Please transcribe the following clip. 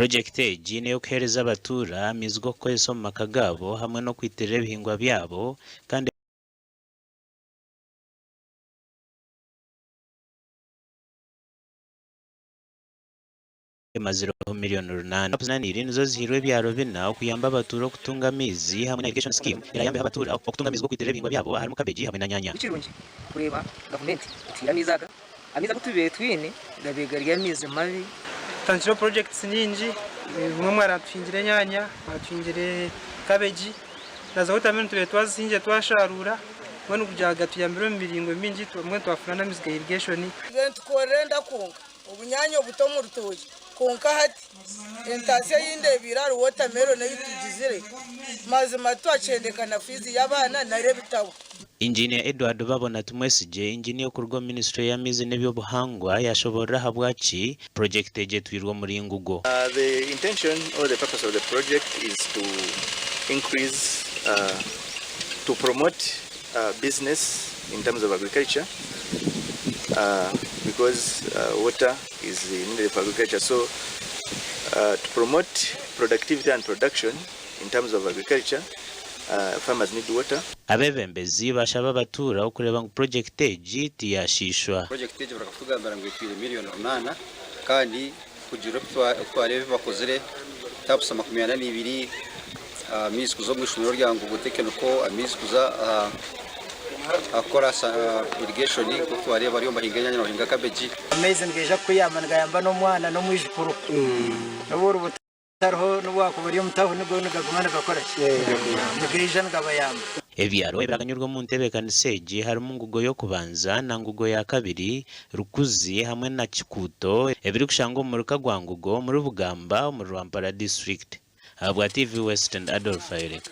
Project AGACENCWIRE yo kuhereza abatura amizgo kweso mu maka gabo hamwe no kwiterera ibihingwa byabo kandi maziro miliyoni 8 nizo zihirwe byaro bina kuyamba abatura kutunga amizi hamwe na irrigation scheme irayamba abatura okutunga amizgo kwiterera ibihingwa byabo harimo kabeji hamwe na nyanya. Ikirungi kureba gavumenti itira amiza kutubiye twine ndabegariya amizi mabi tanziro projects nyingi mwe mwaratwingire nyanya mwatwingire kabeji nazo utamene tube twazinje twasharura mwe kujaga tuyambire mu miringo mingi mwe twafuna amizga irrigation tukorenda kunga ubunyanya buto mu rutoki konka hati entasiyo y'indebira watermelon n'ibitugizire mazima twacendekana fizi y'abana nare bitabo. Engineer Edward babona tumwesije engineer ku rwo ministry y'amizi n'ebyobuhangwa yashobora habwachi project ejetwirwa muri ngugo. The intention or the purpose of the project is to increase to promote business in terms of agriculture because water is needed for agriculture, so to promote productivity and production in terms of agriculture. Farmers need water. Abebembezi bashaba batura okureba ngo project ejiti yashishwa. Project eje barakutugambara ngo ikwire miliyoni 8 kandi kugira twarebe bakozere tapusa 22 mizi kuzo mwishuniro ryango gutekeno ko amizi kuza akora irrigation ko twareba ariyo mahinganya no hinga kabeji. Amezi ngeja kuyama ngayamba no mwana no mwijukuru. Naburu tarho n'ubwako bari mutaho n'ubwo n'gagumana bakora n'geja n'gabayamba. Ebyaro ebaganyurwa mu ntebekaniseji harimo ngugo yo kubanza na ngugo ya kabiri rukuzi hamwe na Kikuto ebiri kushango mu ruka gwa ngugo muri Bugamba mu Rwampara district. Habwa TV Western Adolf Aireka.